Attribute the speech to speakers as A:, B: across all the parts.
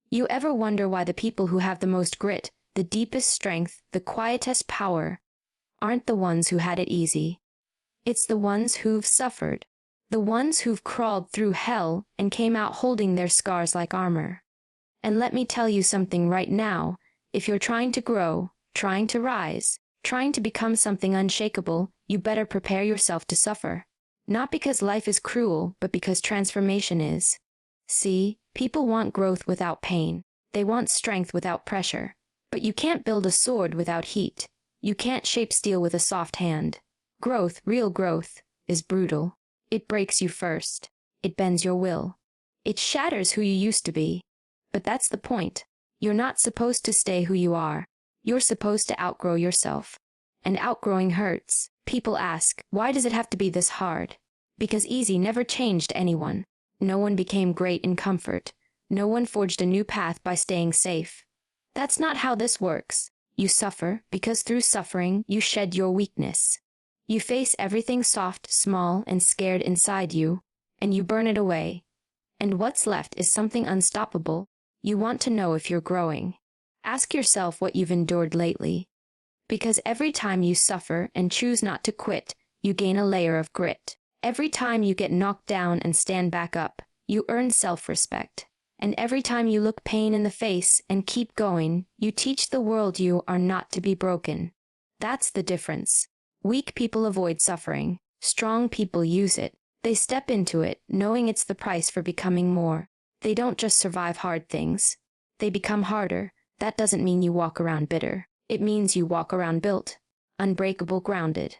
A: You ever wonder why the people who have the most grit, the deepest strength, the quietest power, aren't the ones who had it easy? It's the ones who've suffered. The ones who've crawled through hell and came out holding their scars like armor. And let me tell you something right now, if you're trying to grow, trying to rise, trying to become something unshakable, you better prepare yourself to suffer. Not because life is cruel, but because transformation is. See, people want growth without pain. They want strength without pressure. But you can't build a sword without heat. You can't shape steel with a soft hand. Growth, real growth, is brutal. It breaks you first. It bends your will. It shatters who you used to be. But that's the point. You're not supposed to stay who you are. You're supposed to outgrow yourself. And outgrowing hurts. People ask, why does it have to be this hard? Because easy never changed anyone. No one became great in comfort. No one forged a new path by staying safe. That's not how this works. You suffer because through suffering you shed your weakness. You face everything soft, small, and scared inside you, and you burn it away. And what's left is something unstoppable. You want to know if you're growing. Ask yourself what you've endured lately. Because every time you suffer and choose not to quit, you gain a layer of grit. Every time you get knocked down and stand back up, you earn self-respect. And every time you look pain in the face and keep going, you teach the world you are not to be broken. That's the difference. Weak people avoid suffering. Strong people use it. They step into it, knowing it's the price for becoming more. They don't just survive hard things. They become harder. That doesn't mean you walk around bitter. It means you walk around built, unbreakable, grounded,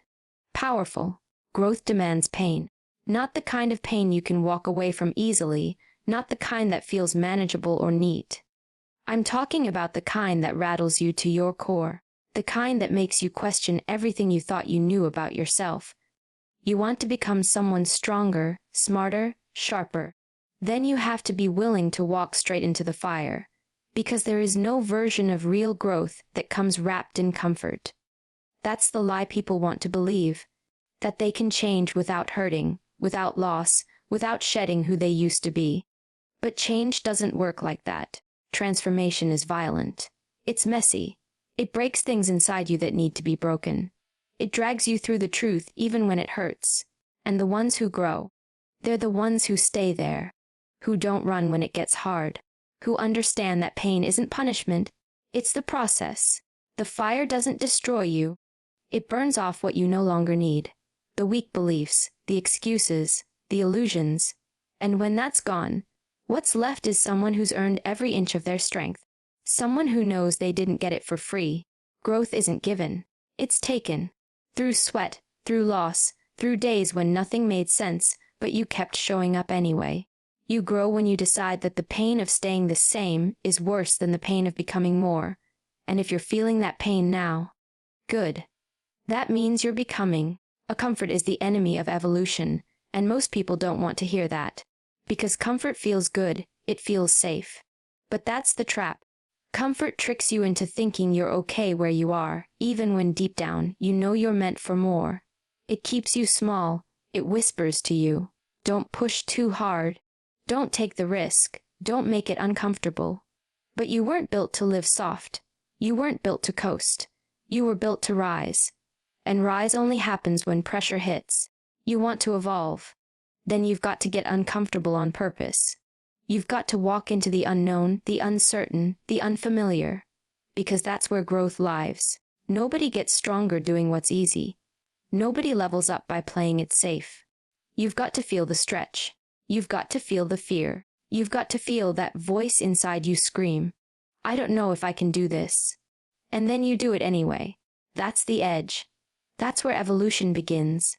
A: powerful. Growth demands pain. Not the kind of pain you can walk away from easily, not the kind that feels manageable or neat. I'm talking about the kind that rattles you to your core. The kind that makes you question everything you thought you knew about yourself. You want to become someone stronger, smarter, sharper. Then you have to be willing to walk straight into the fire. Because there is no version of real growth that comes wrapped in comfort. That's the lie people want to believe. That they can change without hurting, without loss, without shedding who they used to be. But change doesn't work like that. Transformation is violent. It's messy. It breaks things inside you that need to be broken. It drags you through the truth even when it hurts. And the ones who grow, they're the ones who stay there. Who don't run when it gets hard. Who understand that pain isn't punishment, it's the process. The fire doesn't destroy you. It burns off what you no longer need. The weak beliefs, the excuses, the illusions. And when that's gone, what's left is someone who's earned every inch of their strength. Someone who knows they didn't get it for free. Growth isn't given. It's taken. Through sweat, through loss, through days when nothing made sense, but you kept showing up anyway. You grow when you decide that the pain of staying the same is worse than the pain of becoming more. And if you're feeling that pain now, good. That means you're becoming. A comfort is the enemy of evolution, and most people don't want to hear that. Because comfort feels good, it feels safe. But that's the trap. Comfort tricks you into thinking you're okay where you are, even when deep down you know you're meant for more. It keeps you small. It whispers to you, don't push too hard. Don't take the risk. Don't make it uncomfortable. But you weren't built to live soft. You weren't built to coast. You were built to rise. And rise only happens when pressure hits. You want to evolve. Then you've got to get uncomfortable on purpose. You've got to walk into the unknown, the uncertain, the unfamiliar. Because that's where growth lives. Nobody gets stronger doing what's easy. Nobody levels up by playing it safe. You've got to feel the stretch. You've got to feel the fear. You've got to feel that voice inside you scream, I don't know if I can do this. And then you do it anyway. That's the edge. That's where evolution begins.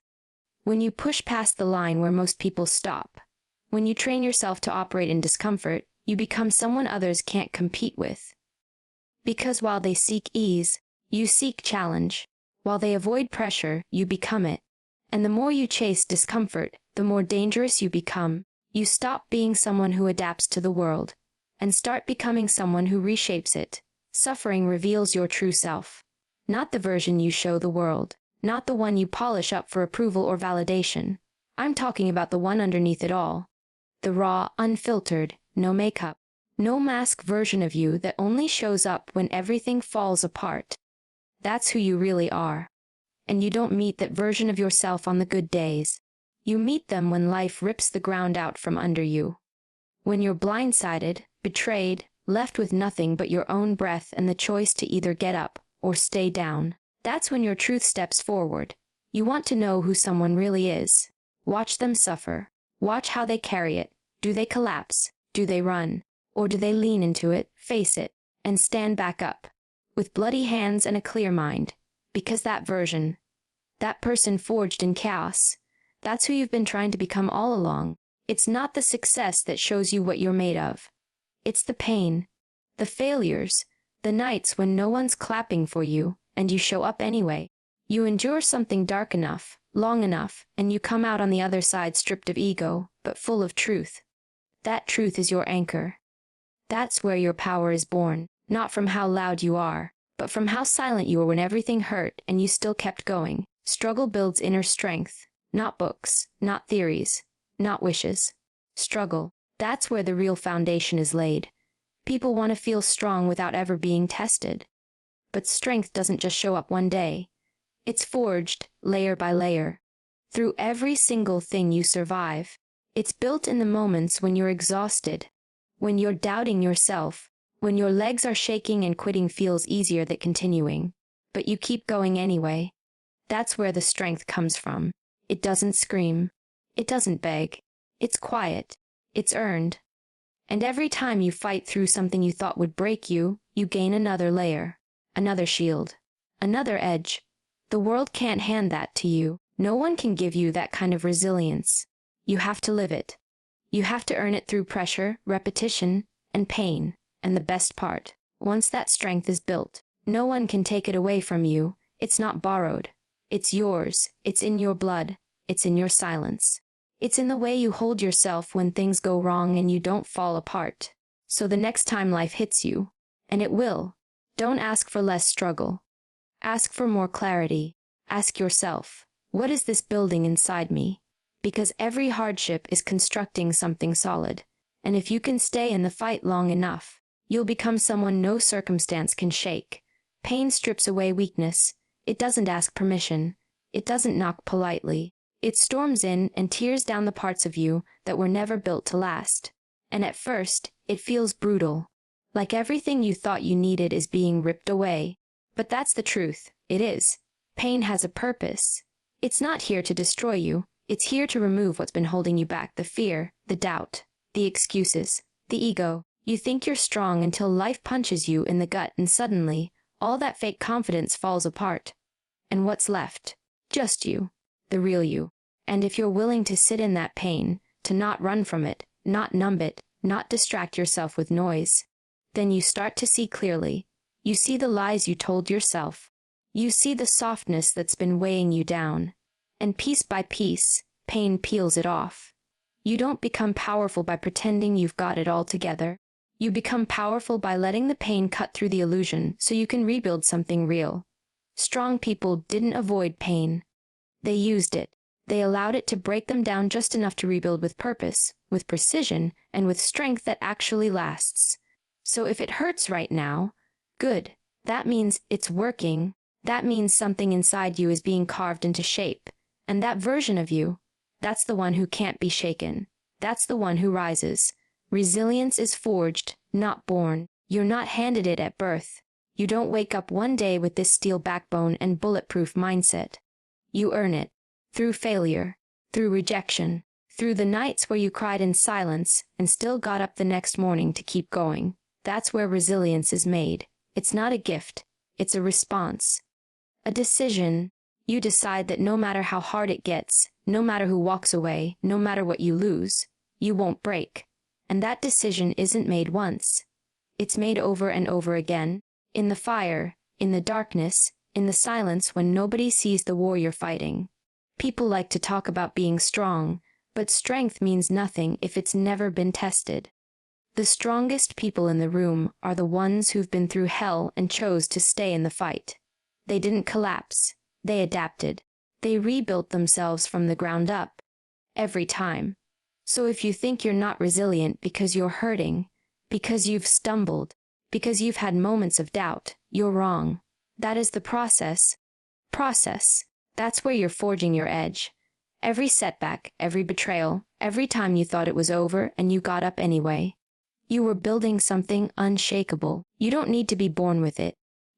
A: When you push past the line where most people stop. When you train yourself to operate in discomfort, you become someone others can't compete with. Because while they seek ease, you seek challenge. While they avoid pressure, you become it. And the more you chase discomfort, the more dangerous you become. You stop being someone who adapts to the world, and start becoming someone who reshapes it. Suffering reveals your true self. Not the version you show the world, not the one you polish up for approval or validation. I'm talking about the one underneath it all. The raw, unfiltered, no makeup, No mask version of you that only shows up when everything falls apart. That's who you really are. And you don't meet that version of yourself on the good days. You meet them when life rips the ground out from under you. When you're blindsided, betrayed, left with nothing but your own breath and the choice to either get up or stay down. That's when your truth steps forward. You want to know who someone really is. Watch them suffer. Watch how they carry it. Do they collapse? Do they run? Or do they lean into it, face it, and stand back up? With bloody hands and a clear mind. Because that version, that person forged in chaos, that's who you've been trying to become all along. It's not the success that shows you what you're made of. It's the pain, the failures, the nights when no one's clapping for you, and you show up anyway. You endure something dark enough, long enough, and you come out on the other side stripped of ego, but full of truth. That truth is your anchor. That's where your power is born, not from how loud you are, but from how silent you were when everything hurt and you still kept going. Struggle builds inner strength, not books, not theories, not wishes. Struggle. That's where the real foundation is laid. People want to feel strong without ever being tested. But strength doesn't just show up one day. It's forged, layer by layer, through every single thing you survive. It's built in the moments when you're exhausted, when you're doubting yourself, when your legs are shaking and quitting feels easier than continuing, but you keep going anyway. That's where the strength comes from. It doesn't scream. It doesn't beg. It's quiet. It's earned. And every time you fight through something you thought would break you, you gain another layer, another shield, another edge. The world can't hand that to you. No one can give you that kind of resilience. You have to live it. You have to earn it through pressure, repetition, and pain. And the best part, once that strength is built, no one can take it away from you. It's not borrowed. It's yours. It's in your blood. It's in your silence. It's in the way you hold yourself when things go wrong and you don't fall apart. So the next time life hits you, and it will, don't ask for less struggle. Ask for more clarity. Ask yourself, what is this building inside me? Because every hardship is constructing something solid. And if you can stay in the fight long enough, you'll become someone no circumstance can shake. Pain strips away weakness. It doesn't ask permission. It doesn't knock politely. It storms in and tears down the parts of you that were never built to last. And at first, it feels brutal. Like everything you thought you needed is being ripped away. But that's the truth. It is. Pain has a purpose. It's not here to destroy you. It's here to remove what's been holding you back, the fear, the doubt, the excuses, the ego. You think you're strong until life punches you in the gut and suddenly, all that fake confidence falls apart. And what's left? Just you, the real you. And if you're willing to sit in that pain, to not run from it, not numb it, not distract yourself with noise, then you start to see clearly. You see the lies you told yourself. You see the softness that's been weighing you down. And piece by piece, pain peels it off. You don't become powerful by pretending you've got it all together. You become powerful by letting the pain cut through the illusion so you can rebuild something real. Strong people didn't avoid pain. They used it. They allowed it to break them down just enough to rebuild with purpose, with precision, and with strength that actually lasts. So if it hurts right now, good. That means it's working. That means something inside you is being carved into shape. And that version of you, that's the one who can't be shaken. That's the one who rises. Resilience is forged, not born. You're not handed it at birth. You don't wake up one day with this steel backbone and bulletproof mindset. You earn it. Through failure, through rejection, through the nights where you cried in silence and still got up the next morning to keep going. That's where resilience is made. It's not a gift. It's a response. A decision. You decide that no matter how hard it gets, no matter who walks away, no matter what you lose, you won't break. And that decision isn't made once. It's made over and over again, in the fire, in the darkness, in the silence when nobody sees the war you're fighting. People like to talk about being strong, but strength means nothing if it's never been tested. The strongest people in the room are the ones who've been through hell and chose to stay in the fight. They didn't collapse. They adapted. They rebuilt themselves from the ground up. Every time. So if you think you're not resilient because you're hurting, because you've stumbled, because you've had moments of doubt. You're wrong. That is the process. That's where you're forging your edge. Every setback, every betrayal, every time you thought it was over and you got up anyway. You were building something unshakable. You don't need to be born with it.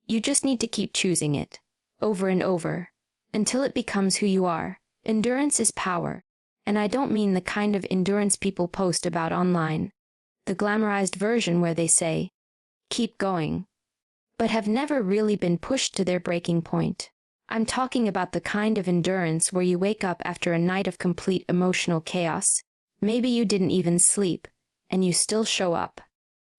A: You just need to keep choosing it, over and over, until it becomes who you are. Endurance is power. And I don't mean the kind of endurance people post about online, the glamorized version where they say, keep going, but have never really been pushed to their breaking point. I'm talking about the kind of endurance where you wake up after a night of complete emotional chaos. Maybe you didn't even sleep, and you still show up.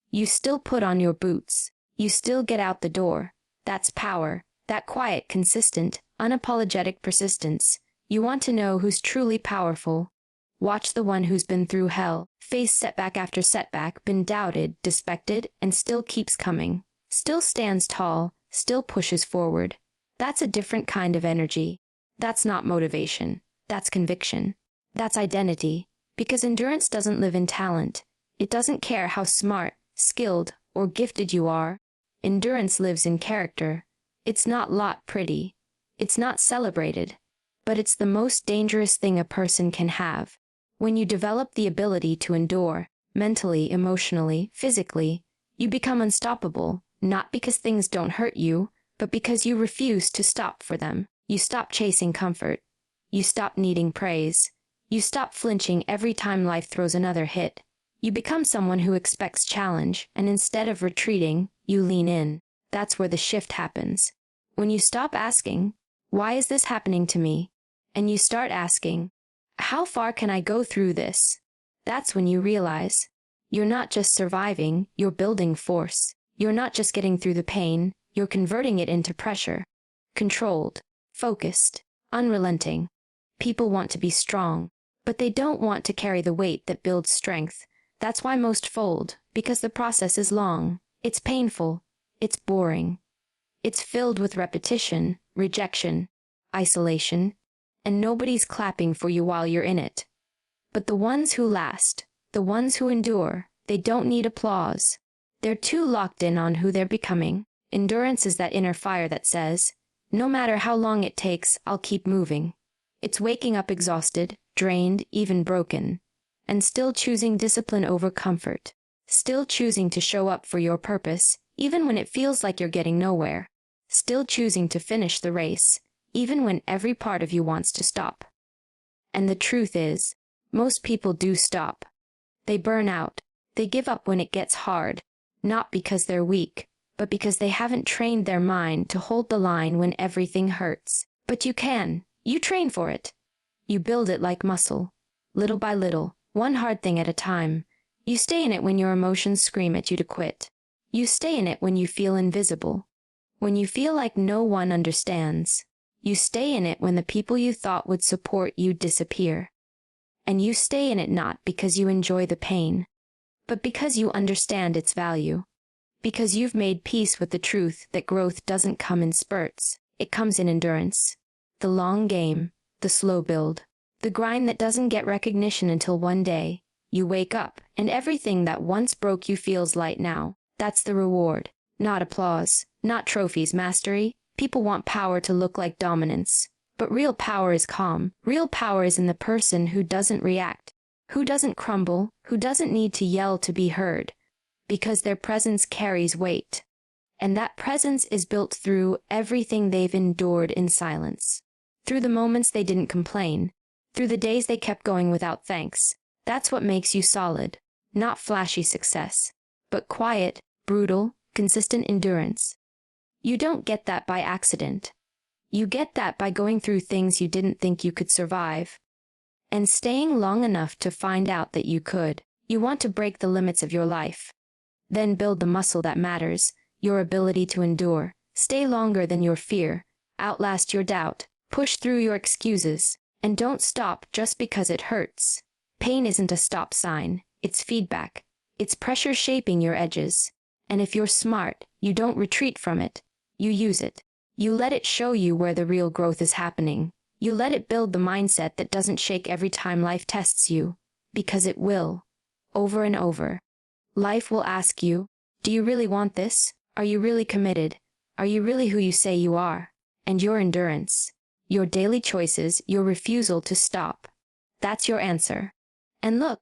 A: You still put on your boots. You still get out the door. That's power, that quiet, consistent, unapologetic persistence. You want to know who's truly powerful? Watch the one who's been through hell, faced setback after setback, been doubted, disrespected, and still keeps coming. Still stands tall, still pushes forward. That's a different kind of energy. That's not motivation. That's conviction. That's identity. Because endurance doesn't live in talent. It doesn't care how smart, skilled, or gifted you are. Endurance lives in character. It's not lot pretty. It's not celebrated. But it's the most dangerous thing a person can have. When you develop the ability to endure, mentally, emotionally, physically, you become unstoppable, not because things don't hurt you, but because you refuse to stop for them. You stop chasing comfort. You stop needing praise. You stop flinching every time life throws another hit. You become someone who expects challenge, and instead of retreating, you lean in. That's where the shift happens. When you stop asking, why is this happening to me? And you start asking, how far can I go through this? That's when you realize, you're not just surviving, you're building force. You're not just getting through the pain, you're converting it into pressure. Controlled, focused, unrelenting. People want to be strong, but they don't want to carry the weight that builds strength. That's why most fold, because the process is long. It's painful. It's boring. It's filled with repetition, rejection, isolation, and nobody's clapping for you while you're in it. But the ones who last, the ones who endure, they don't need applause. They're too locked in on who they're becoming. Endurance is that inner fire that says, no matter how long it takes, I'll keep moving. It's waking up exhausted, drained, even broken, and still choosing discipline over comfort. Still choosing to show up for your purpose, even when it feels like you're getting nowhere. Still choosing to finish the race, even when every part of you wants to stop. And the truth is, most people do stop. They burn out. They give up when it gets hard, not because they're weak, but because they haven't trained their mind to hold the line when everything hurts. But you can. You train for it. You build it like muscle, little by little, one hard thing at a time. You stay in it when your emotions scream at you to quit. You stay in it when you feel invisible, when you feel like no one understands. You stay in it when the people you thought would support you disappear. And you stay in it not because you enjoy the pain, but because you understand its value. Because you've made peace with the truth that growth doesn't come in spurts. It comes in endurance. The long game, the slow build, the grind that doesn't get recognition until one day you wake up and everything that once broke you feels light now. That's the reward. Not applause, not trophies, mastery. People want power to look like dominance. But real power is calm. Real power is in the person who doesn't react, who doesn't crumble, who doesn't need to yell to be heard, because their presence carries weight. And that presence is built through everything they've endured in silence. Through the moments they didn't complain, through the days they kept going without thanks. That's what makes you solid. Not flashy success, but quiet, brutal, consistent endurance. You don't get that by accident. You get that by going through things you didn't think you could survive, and staying long enough to find out that you could. You want to break the limits of your life. Then build the muscle that matters, your ability to endure. Stay longer than your fear. Outlast your doubt. Push through your excuses. And don't stop just because it hurts. Pain isn't a stop sign. It's feedback. It's pressure shaping your edges. And if you're smart, you don't retreat from it. You use it. You let it show you where the real growth is happening. You let it build the mindset that doesn't shake every time life tests you. Because it will. Over and over. Life will ask you, do you really want this? Are you really committed? Are you really who you say you are? And your endurance, your daily choices, your refusal to stop. That's your answer. And look,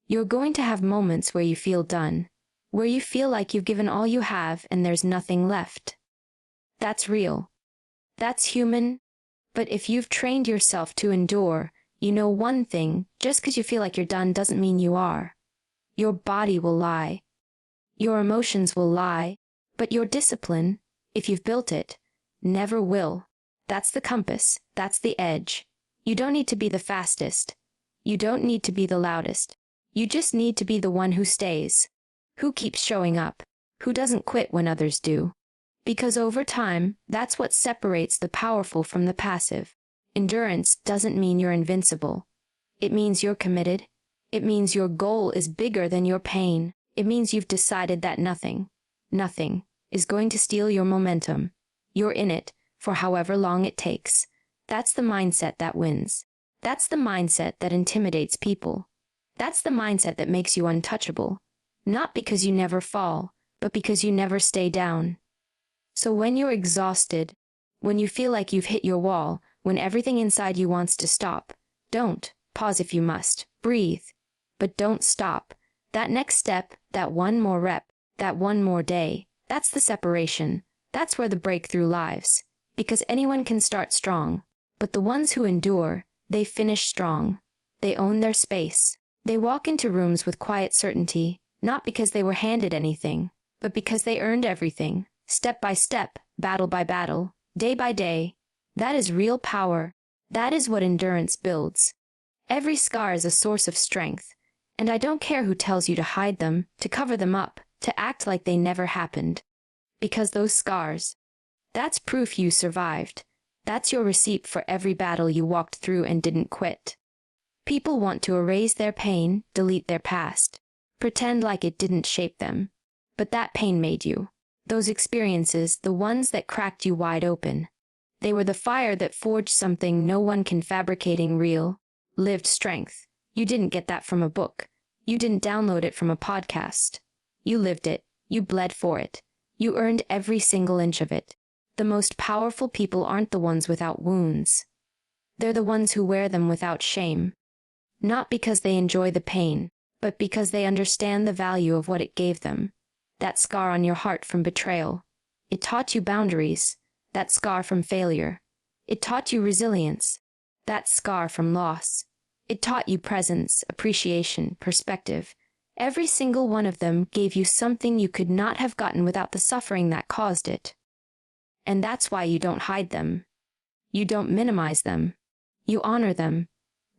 A: you're going to have moments where you feel done, where you feel like you've given all you have and there's nothing left. That's real. That's human. But if you've trained yourself to endure, you know one thing: just because you feel like you're done doesn't mean you are. Your body will lie. Your emotions will lie. But your discipline, if you've built it, never will. That's the compass. That's the edge. You don't need to be the fastest. You don't need to be the loudest. You just need to be the one who stays, who keeps showing up, who doesn't quit when others do. Because over time, that's what separates the powerful from the passive. Endurance doesn't mean you're invincible. It means you're committed. It means your goal is bigger than your pain. It means you've decided that nothing is going to steal your momentum. You're in it for however long it takes. That's the mindset that wins. That's the mindset that intimidates people. That's the mindset that makes you untouchable. Not because you never fall, but because you never stay down. So when you're exhausted, when you feel like you've hit your wall, when everything inside you wants to stop, don't. Pause if you must. Breathe. But don't stop. That next step, that one more rep, that one more day, that's the separation. That's where the breakthrough lives. Because anyone can start strong. But the ones who endure, they finish strong. They own their space. They walk into rooms with quiet certainty, not because they were handed anything, but because they earned everything. Step by step, battle by battle, day by day. That is real power. That is what endurance builds. Every scar is a source of strength. And I don't care who tells you to hide them, to cover them up, to act like they never happened. Because those scars, that's proof you survived. That's your receipt for every battle you walked through and didn't quit. People want to erase their pain, delete their past, pretend like it didn't shape them. But that pain made you. Those experiences, the ones that cracked you wide open. They were the fire that forged something no one can fabricating real, lived strength. You didn't get that from a book. You didn't download it from a podcast. You lived it. You bled for it. You earned every single inch of it. The most powerful people aren't the ones without wounds. They're the ones who wear them without shame. Not because they enjoy the pain, but because they understand the value of what it gave them. That scar on your heart from betrayal. It taught you boundaries. That scar from failure. It taught you resilience. That scar from loss. It taught you presence, appreciation, perspective. Every single one of them gave you something you could not have gotten without the suffering that caused it. And that's why you don't hide them. You don't minimize them. You honor them.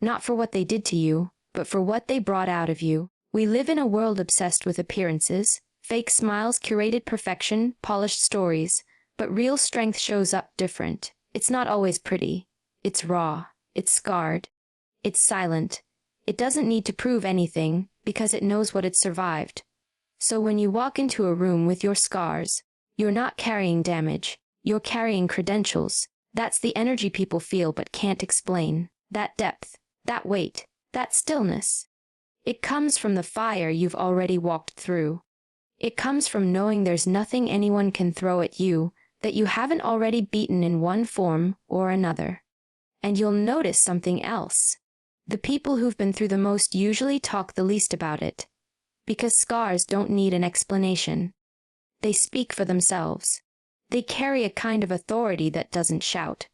A: Not for what they did to you, but for what they brought out of you. We live in a world obsessed with appearances, fake smiles, curated perfection, polished stories. But real strength shows up different. It's not always pretty. It's raw. It's scarred. It's silent. It doesn't need to prove anything, because it knows what it survived. So when you walk into a room with your scars, you're not carrying damage. You're carrying credentials. That's the energy people feel but can't explain. That depth, that weight, that stillness. It comes from the fire you've already walked through. It comes from knowing there's nothing anyone can throw at you that you haven't already beaten in one form or another. And you'll notice something else. The people who've been through the most usually talk the least about it. Because scars don't need an explanation. They speak for themselves. They carry a kind of authority that doesn't shout.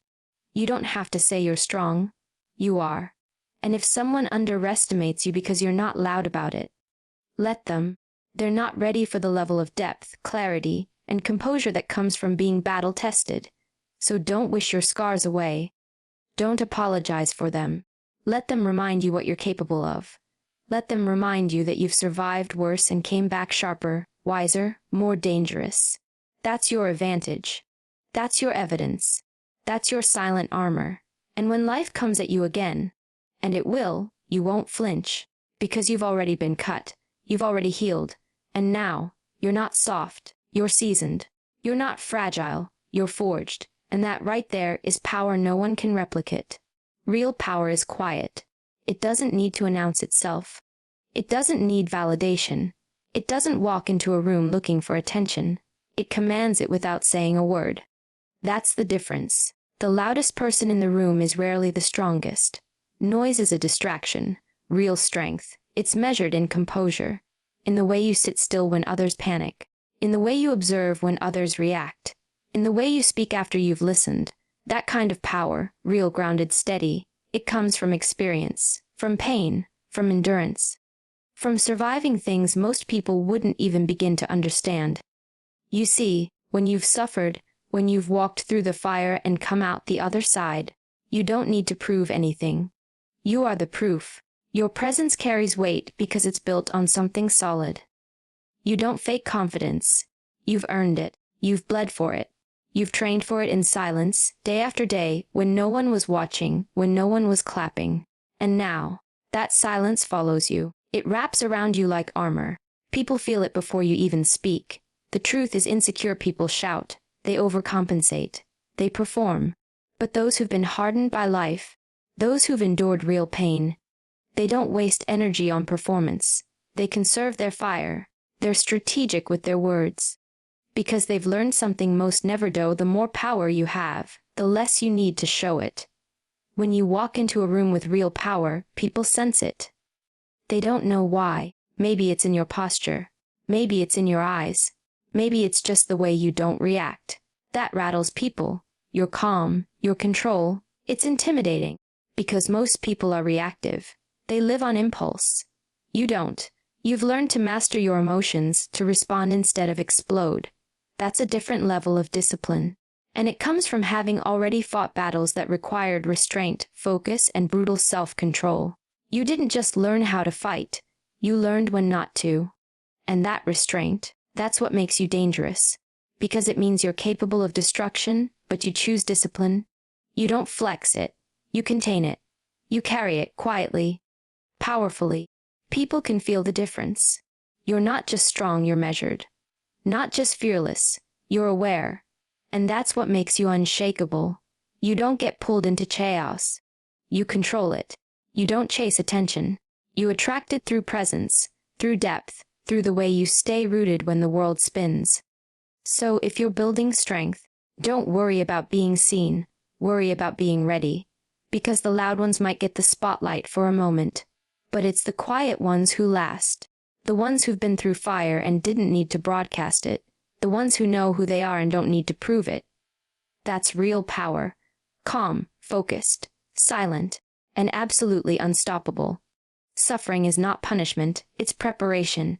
A: You don't have to say you're strong. You are. And if someone underestimates you because you're not loud about it, let them. They're not ready for the level of depth, clarity, and composure that comes from being battle-tested. So don't wish your scars away. Don't apologize for them. Let them remind you what you're capable of. Let them remind you that you've survived worse and came back sharper, wiser, more dangerous. That's your advantage. That's your evidence. That's your silent armor. And when life comes at you again, and it will, you won't flinch, because you've already been cut. You've already healed. And now, you're not soft. You're seasoned. You're not fragile. You're forged. And that right there is power no one can replicate. Real power is quiet. It doesn't need to announce itself. It doesn't need validation. It doesn't walk into a room looking for attention. It commands it without saying a word. That's the difference. The loudest person in the room is rarely the strongest. Noise is a distraction. Real strength, it's measured in composure, in the way you sit still when others panic, in the way you observe when others react, in the way you speak after you've listened. That kind of power, real, grounded, steady, it comes from experience, from pain, from endurance, from surviving things most people wouldn't even begin to understand. You see, when you've suffered, when you've walked through the fire and come out the other side, you don't need to prove anything. You are the proof. Your presence carries weight because it's built on something solid. You don't fake confidence. You've earned it. You've bled for it. You've trained for it in silence, day after day, when no one was watching, when no one was clapping. And now, that silence follows you. It wraps around you like armor. People feel it before you even speak. The truth is, insecure people shout. They overcompensate. They perform. But those who've been hardened by life, those who've endured real pain, they don't waste energy on performance. They conserve their fire. They're strategic with their words. Because they've learned something most never do. The more power you have, the less you need to show it. When you walk into a room with real power, people sense it. They don't know why. Maybe it's in your posture. Maybe it's in your eyes. Maybe it's just the way you don't react. That rattles people. Your calm, your control, it's intimidating. Because most people are reactive. They live on impulse. You don't. You've learned to master your emotions, to respond instead of explode. That's a different level of discipline. And it comes from having already fought battles that required restraint, focus, and brutal self-control. You didn't just learn how to fight. You learned when not to. And that restraint, that's what makes you dangerous. Because it means you're capable of destruction, but you choose discipline. You don't flex it. You contain it. You carry it quietly, powerfully. People can feel the difference. You're not just strong, you're measured. Not just fearless, you're aware. And that's what makes you unshakable. You don't get pulled into chaos. You control it. You don't chase attention. You attract it through presence, through depth, through the way you stay rooted when the world spins. So if you're building strength, don't worry about being seen. Worry about being ready. Because the loud ones might get the spotlight for a moment. But it's the quiet ones who last. The ones who've been through fire and didn't need to broadcast it. The ones who know who they are and don't need to prove it. That's real power. Calm, focused, silent, and absolutely unstoppable. Suffering is not punishment, it's preparation.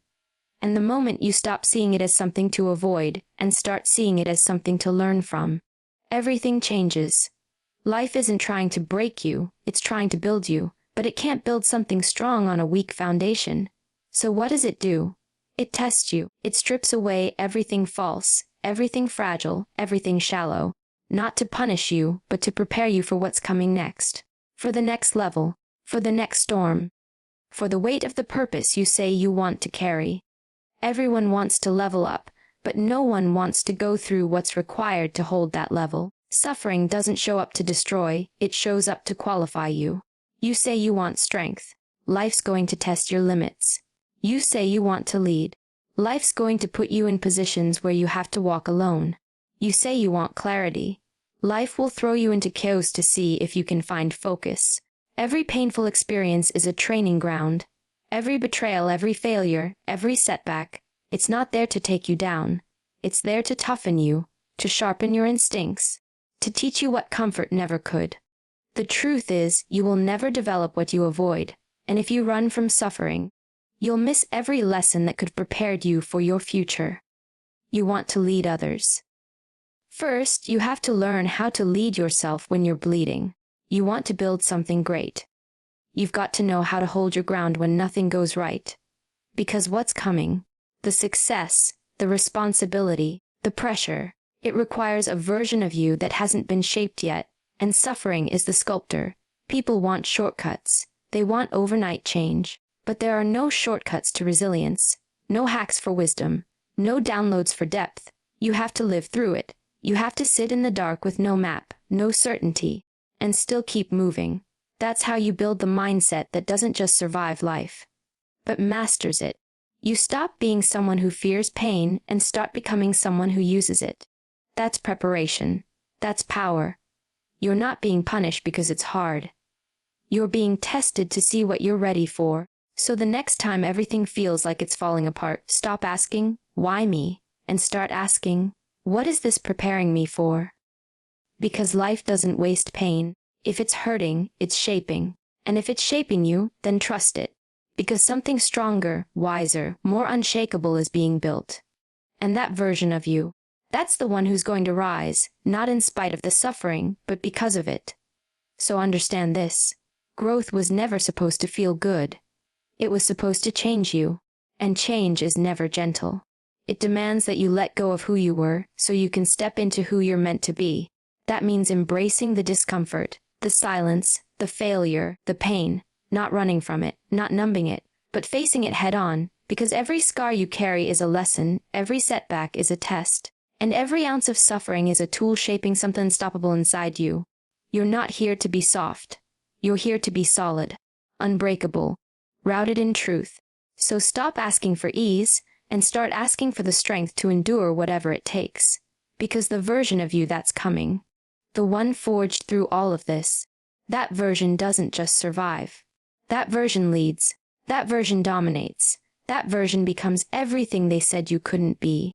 A: And the moment you stop seeing it as something to avoid and start seeing it as something to learn from, everything changes. Life isn't trying to break you, it's trying to build you, but it can't build something strong on a weak foundation. So what does it do? It tests you. It strips away everything false, everything fragile, everything shallow. Not to punish you, but to prepare you for what's coming next. For the next level. For the next storm. For the weight of the purpose you say you want to carry. Everyone wants to level up, but no one wants to go through what's required to hold that level. Suffering doesn't show up to destroy, it shows up to qualify you. You say you want strength. Life's going to test your limits. You say you want to lead. Life's going to put you in positions where you have to walk alone. You say you want clarity. Life will throw you into chaos to see if you can find focus. Every painful experience is a training ground. Every betrayal, every failure, every setback, it's not there to take you down. It's there to toughen you, to sharpen your instincts, to teach you what comfort never could. The truth is, you will never develop what you avoid, and if you run from suffering, you'll miss every lesson that could prepare you for your future. You want to lead others. First, you have to learn how to lead yourself when you're bleeding. You want to build something great. You've got to know how to hold your ground when nothing goes right. Because what's coming, the success, the responsibility, the pressure, it requires a version of you that hasn't been shaped yet, and suffering is the sculptor. People want shortcuts. They want overnight change. But there are no shortcuts to resilience, no hacks for wisdom, no downloads for depth. You have to live through it. You have to sit in the dark with no map, no certainty, and still keep moving. That's how you build the mindset that doesn't just survive life, but masters it. You stop being someone who fears pain and start becoming someone who uses it. That's preparation. That's power. You're not being punished because it's hard. You're being tested to see what you're ready for. So the next time everything feels like it's falling apart, stop asking, "Why me?" and start asking, "What is this preparing me for?" Because life doesn't waste pain. If it's hurting, it's shaping. And if it's shaping you, then trust it. Because something stronger, wiser, more unshakable is being built. And that version of you, that's the one who's going to rise, not in spite of the suffering, but because of it. So understand this. Growth was never supposed to feel good. It was supposed to change you. And change is never gentle. It demands that you let go of who you were, so you can step into who you're meant to be. That means embracing the discomfort, the silence, the failure, the pain, not running from it, not numbing it, but facing it head on, because every scar you carry is a lesson, every setback is a test, and every ounce of suffering is a tool shaping something unstoppable inside you. You're not here to be soft. You're here to be solid, unbreakable, rooted in truth. So stop asking for ease, and start asking for the strength to endure whatever it takes. Because the version of you that's coming, the one forged through all of this, that version doesn't just survive. That version leads. That version dominates. That version becomes everything they said you couldn't be.